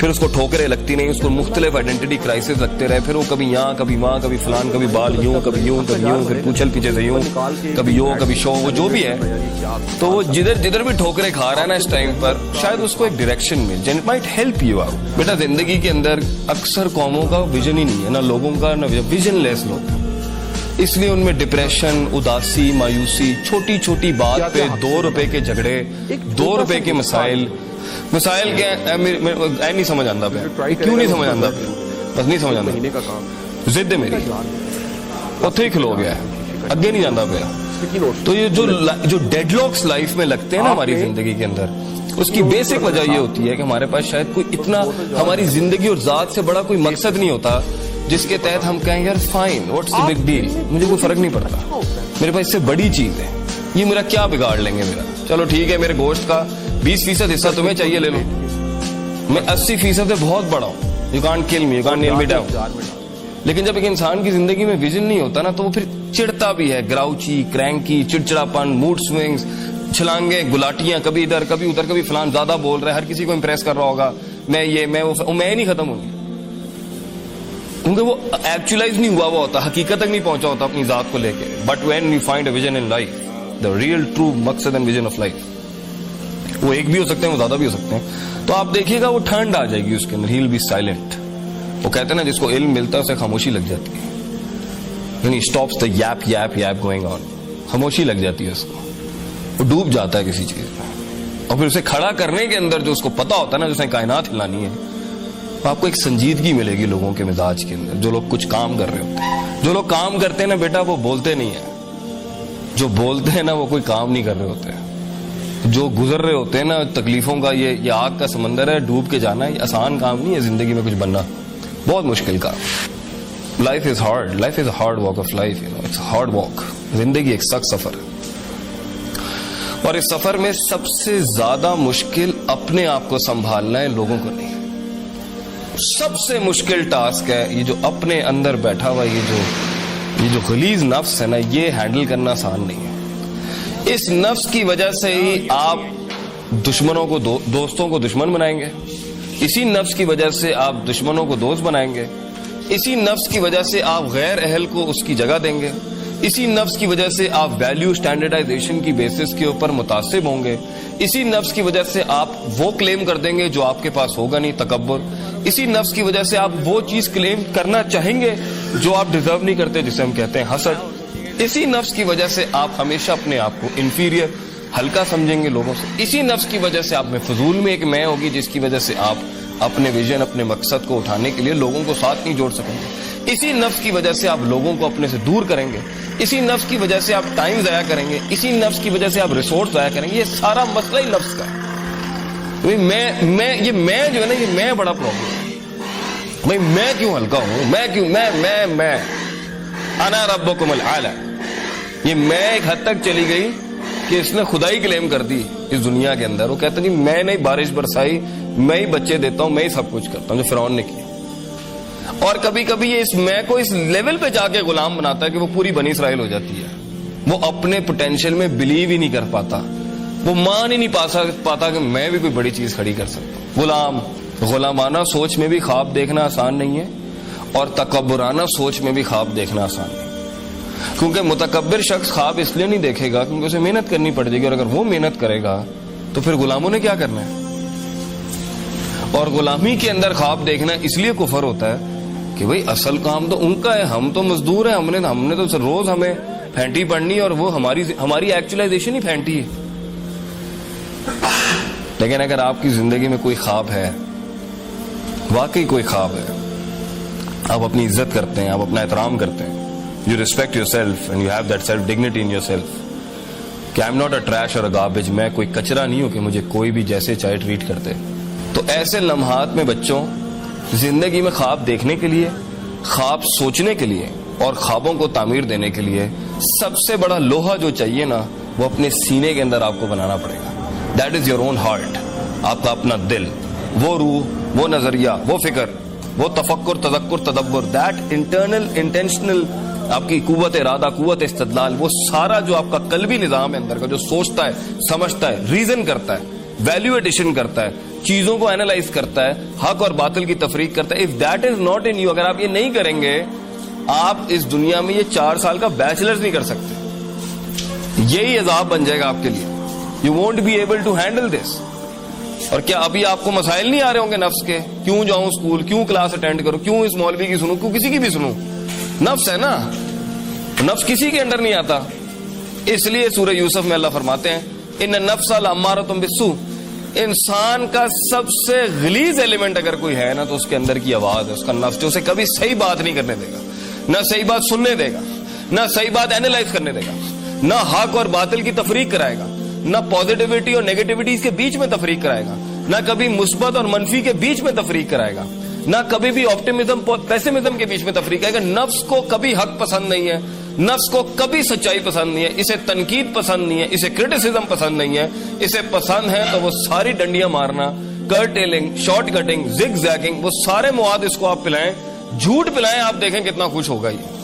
پھر اس کو ٹھوکریں لگتی نہیں, اس کو مختلف آئیڈینٹی کرائسس لگتے رہے, پھر وہ کبھی یہاں کبھی وہاں, کبھی فلان, کبھی بال یوں, کبھی یوں, کبھی یوں, پھر پوچھل پیچھے سے یوں, کبھی یوں, کبھی شو, وہ جو بھی ہے, تو وہ جدھر بھی ٹھوکریں کھا رہا ہے نا اس ٹائم پر, شاید اس کو ایک ڈائریکشن مل جائے, it might help you out. بیٹا زندگی کے اندر اکثر قوموں کا ویژن ہی نہیں ہے, نہ لوگوں کا, نہ ویژن لیس لوگ, اس لیے ان میں ڈپریشن, اداسی, مایوسی, چھوٹی چھوٹی بات پہ 2 روپے کے جھگڑے, 2 روپے کے مسائل کیا نہیں سمجھ آتا پہ, کیوں نہیں سمجھ آتا پہ, بس نہیں سمجھ آتا, ضد ہے میری, اتنے ہی کھلو گیا ہے, اگے نہیں جانا پہ. تو یہ جو ڈیڈ لاکس لائف میں لگتے ہیں نا ہماری زندگی کے اندر, اس کی بیسک وجہ یہ ہوتی ہے کہ ہمارے پاس شاید کوئی اتنا ہماری زندگی اور ذات سے بڑا کوئی مقصد نہیں ہوتا جس کے تحت ہم کہیں یار fine, what's the big deal, مجھے کوئی فرق نہیں پڑتا, میرے پاس اس سے بڑی چیز ہے, یہ میرا کیا بگاڑ لیں گے میرا, چلو ٹھیک ہے میرے گوشت کا 20% حصہ تمہیں چاہیے لے لو, میں 80% سے بہت بڑا ہوں, you can't kill me, you can't nail me down. لیکن جب ایک انسان کی زندگی میں ویژن نہیں ہوتا نا, تو وہ پھر چڑھتا بھی ہے, گراؤچی, کرینکی, چڑچڑاپن, موڈ سوئنگز, چھلانگیں, گلاٹیاں, کبھی ادھر کبھی ادھر, کبھی فلان زیادہ بول رہا ہے, ہر کسی کو امپریس کر رہا ہوگا, میں یہ میں وہ, میں نہیں ختم ہوں گی, کیونکہ وہ ایکچولائز نہیں ہوا ہوتا, حقیقت تک نہیں پہنچا ہوتا اپنی ذات کو لے کے. But when you find a vision in life, the real true مقصد اینڈ ویژن آف لائف, وہ ایک بھی ہو سکتے ہیں, وہ زیادہ بھی ہو سکتے ہیں, تو آپ دیکھیے گا وہ ٹھنڈ آ جائے گی اس کے اندر, ہی ول بی سائلنٹ. وہ کہتے ہیں نا جس کو علم ملتا ہے اسے خاموشی لگ جاتی ہے, یعنی stops the yep yep yep going on, خاموشی لگ جاتی ہے اس کو, وہ ڈوب جاتا ہے کسی چیز میں, اور پھر اسے کھڑا کرنے کے اندر جو اس کو پتا ہوتا ہے نا, جس نے کائنات ہلانی ہے, تو آپ کو ایک سنجیدگی ملے گی لوگوں کے مزاج کے اندر. جو لوگ کچھ کام کر رہے ہوتے ہیں, جو لوگ کام کرتے ہیں نا بیٹا, وہ بولتے نہیں ہیں, جو بولتے ہیں نا وہ کوئی کام نہیں کر رہے ہوتے ہیں, جو گزر رہے ہوتے ہیں نا تکلیفوں کا, یہ آگ کا سمندر ہے, ڈوب کے جانا, یہ آسان کام نہیں ہے زندگی میں کچھ بننا, بہت مشکل کام. Life is hard, life is a hard walk of life, you know, it's hard walk. زندگی ایک سخت سفر ہے, اور اس سفر میں سب سے زیادہ مشکل اپنے آپ کو سنبھالنا ہے, لوگوں کو نہیں. سب سے مشکل ٹاسک ہے یہ جو اپنے اندر بیٹھا ہوا یہ جو غلیظ نفس ہے نا, یہ ہینڈل کرنا آسان نہیں ہے. اس نفس کی وجہ سے ہی آپ دشمنوں کو دوستوں کو دشمن بنائیں گے, اسی نفس کی وجہ سے آپ دشمنوں کو دوست بنائیں گے, اسی نفس کی وجہ سے آپ غیر اہل کو اس کی جگہ دیں گے, اسی نفس کی وجہ سے آپ ویلیو اسٹینڈرڈائزیشن کی بیسس کے اوپر متعصب ہوں گے, اسی نفس کی وجہ سے آپ وہ کلیم کر دیں گے جو آپ کے پاس ہوگا نہیں, تکبر. اسی نفس کی وجہ سے آپ وہ چیز کلیم کرنا چاہیں گے جو آپ ڈیزرو نہیں کرتے, جسے ہم کہتے ہیں حسد. اسی نفس کی وجہ سے آپ ہمیشہ اپنے آپ کو انفیریئر, ہلکا سمجھیں گے لوگوں سے. اسی نفس کی وجہ سے آپ میں فضول میں ایک میں ہوگی, جس کی وجہ سے آپ اپنے ویژن, اپنے مقصد کو اٹھانے کے لیے لوگوں کو ساتھ نہیں جوڑ سکیں گے. اسی نفس کی وجہ سے آپ لوگوں کو اپنے سے دور کریں گے, اسی نفس کی وجہ سے آپ ٹائم ضائع کریں گے, اسی نفس کی وجہ سے آپ ریسورس ضائع کریں گے. یہ سارا مسئلہ ہی نفس کا ہے. یہ میں جو ہے نا, یہ میں بڑا پرابلم ہے. بھائی میں کیوں ہلکا ہوں, میں کیوں, میں انا ربکم الاعلی. یہ میں ایک حد تک چلی گئی کہ اس نے خدائی کلیم کر دی اس دنیا کے اندر. وہ کہتا ہے جی میں نے بارش برسائی, میں ہی بچے دیتا ہوں, میں ہی سب کچھ کرتا ہوں, جو فرعون نے کیا. اور کبھی کبھی یہ اس میں کو اس لیول پہ جا کے غلام بناتا ہے کہ وہ پوری بنی اسرائیل ہو جاتی ہے. وہ اپنے پوٹینشیل میں بلیو ہی نہیں کر پاتا, وہ مان ہی نہیں پاتا کہ میں بھی کوئی بڑی چیز کھڑی کر سکتا ہوں. غلامانہ سوچ میں بھی خواب دیکھنا آسان نہیں ہے, اور تکبرانہ سوچ میں بھی خواب دیکھنا آسان نہیں. کیونکہ متکبر شخص خواب اس لیے نہیں دیکھے گا کیونکہ اسے محنت کرنی پڑے گی, اور اگر وہ محنت کرے گا تو پھر غلاموں نے کیا کرنا ہے. اور غلامی کے اندر خواب دیکھنا اس لیے کفر ہوتا ہے کہ بھئی اصل کام تو ان کا ہے, ہم تو مزدور ہیں, ہم نے تو روز ہمیں پھینٹی پڑنی, اور وہ ہماری ایکچولائزیشن ہی پھینٹی ہے. لیکن اگر آپ کی زندگی میں کوئی خواب ہے, واقعی کوئی خواب ہے, آپ اپنی عزت کرتے ہیں, آپ اپنا احترام کرتے ہیں, you respect yourself and you have that self dignity in yourself, کہ I'm not a trash or a garbage, میں کوئی کچرا نہیں ہوں کہ مجھے کوئی بھی جیسے چاہے ٹریٹ کرتے. تو ایسے لمحات میں بچوں زندگی میں خواب دیکھنے کے لیے, خواب سوچنے کے لیے, اور خوابوں کو تعمیر دینے کے لیے سب سے بڑا لوہا جو چاہیے نا, وہ اپنے سینے کے اندر آپ کو بنانا پڑے گا. That is your own heart, آپ کا اپنا دل, وہ روح, وہ نظریہ, وہ فکر, وہ تفکر, تذکر, تدبر, دیٹ انٹرنل انٹینشنل آپ کی قوت ارادہ, قوت استدلال, وہ سارا جو آپ کا قلبی نظام ہے اندر کا, جو سوچتا ہے, سمجھتا ہے, ریزن کرتا ہے, ویلیو ایڈیشن کرتا ہے, چیزوں کو اینالائز کرتا ہے, حق اور باطل کی تفریق کرتا ہے. If that is not in you, اگر آپ یہ نہیں کریں گے, آپ اس دنیا میں یہ 4 سال کا بیچلرز نہیں کر سکتے. یہی عذاب بن جائے گا آپ کے لیے. You won't be able to handle this. اور کیا ابھی آپ کو مسائل نہیں آ رہے ہوں گے نفس کے؟ کیوں جاؤں اسکول, کیوں کلاس اٹینڈ کروں, کیوں اس مولوی کی سنوں, کیوں کسی کی بھی سنوں؟ نفس ہے نا, نفس کسی کے انڈر نہیں آتا. اس لیے سورہ یوسف میں اللہ فرماتے ہیں ان النفس لامارۃ بالسوء, انسان کا سب سے غلیظ ایلیمنٹ اگر کوئی ہے نا تو اس کے اندر کی آواز ہے, اس کا نفس, جو اسے کبھی صحیح بات نہیں کرنے دے گا, نہ صحیح بات سننے دے گا, نہ صحیح بات اینالائز کرنے دے گا, نہ حق اور باطل کی تفریق کرائے گا, نہ پازیٹیوٹی اور نیگیٹیوٹی کے بیچ میں تفریق کرائے گا, نہ کبھی مثبت اور منفی کے بیچ میں تفریق کرائے گا, نہ کبھی بھی آپٹیمزم پیسمزم کے بیچ میں تفریق کرے گا. نفس کو کبھی حق پسند نہیں ہے, نفس کو کبھی سچائی پسند نہیں ہے, اسے تنقید پسند نہیں ہے, اسے کرٹیسزم پسند نہیں ہے. اسے پسند ہے تو وہ ساری ڈنڈیاں مارنا, کرٹیلنگ, شارٹ کٹنگ, زگ زیگنگ, وہ سارے مواد اس کو آپ پلائیں, جھوٹ پلائیں, آپ دیکھیں کتنا خوش ہوگا یہ.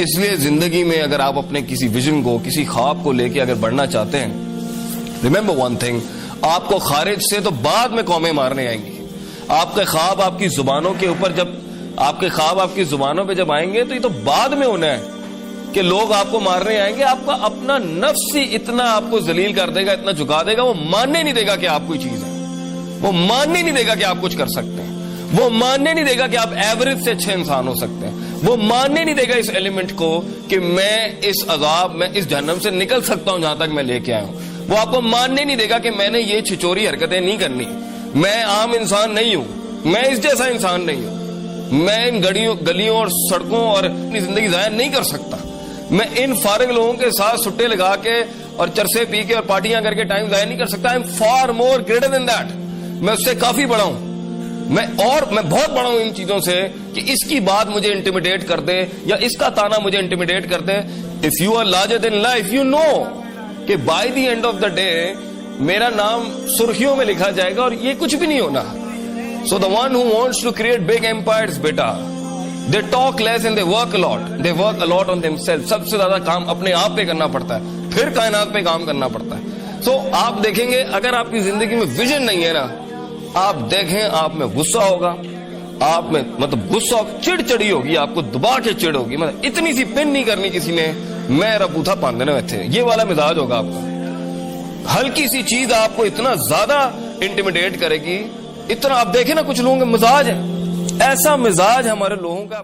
اس لیے زندگی میں اگر آپ اپنے کسی ویژن کو, کسی خواب کو لے کے اگر بڑھنا چاہتے ہیں, ریممبر ون تھنگ, آپ کو خارج سے تو بعد میں قومیں مارنے آئیں گی. آپ کے خواب آپ کی زبانوں کے اوپر, جب آپ کے خواب آپ کی زبانوں پہ جب آئیں گے تو یہ تو بعد میں ہونا ہے کہ لوگ آپ کو مارنے آئیں گے. آپ کا اپنا نفس ہی اتنا آپ کو ذلیل کر دے گا, اتنا جھکا دے گا, وہ ماننے نہیں دے گا کہ آپ کوئی چیز ہے, وہ ماننے نہیں دے گا کہ آپ کچھ کر سکتے ہیں, وہ ماننے نہیں دے گا کہ آپ ایوریج سے اچھے انسان ہو سکتے ہیں, وہ ماننے نہیں دے گا اس ایلیمنٹ کو کہ میں اس عذاب, میں اس جہنم سے نکل سکتا ہوں جہاں تک میں لے کے آیا ہوں. وہ آپ کو ماننے نہیں دے گا کہ میں نے یہ چھچوری حرکتیں نہیں کرنی, میں عام انسان نہیں ہوں, میں اس جیسا انسان نہیں ہوں, میں ان گلیوں اور سڑکوں اور اپنی زندگی ضائع نہیں کر سکتا, میں ان فارغ لوگوں کے ساتھ سٹے لگا کے اور چرسے پی کے اور پارٹیاں کر کے ٹائم ضائع نہیں کر سکتا. I am for more greater than that, میں اس سے کافی بڑا ہوں, میں بہت بڑا ہوں ان چیزوں سے کہ اس کی بات مجھے انٹیمیڈیٹ کر دے یا اس کا تانا مجھے انٹیمیڈیٹ کر دے. If you are larger than life, you know کہ by the end of the day میرا نام سرخیوں میں لکھا جائے گا اور یہ کچھ بھی نہیں ہونا. So the one who wants to create big empires, beta, they talk less and they work a lot. They work a lot on themselves. سب سے زیادہ کام اپنے آپ پہ کرنا پڑتا ہے, پھر کائنات پہ کام کرنا پڑتا ہے. So آپ دیکھیں گے اگر آپ کی زندگی میں ویژن نہیں ہے نا, آپ دیکھیں آپ میں غصہ ہوگا, آپ میں مطلب غصہ, چڑ چڑی ہوگی, آپ کو دبا کے چڑ ہوگی, مطلب اتنی سی پن نہیں کرنی کسی نے, میں ربوتھا پاندنے میں تھے, یہ والا مزاج ہوگا آپ کا. ہلکی سی چیز آپ کو اتنا زیادہ انٹیمیڈیٹ کرے گی, اتنا. آپ دیکھیں نا کچھ لوگوں کا مزاج ہے, ایسا مزاج ہمارے لوگوں کا.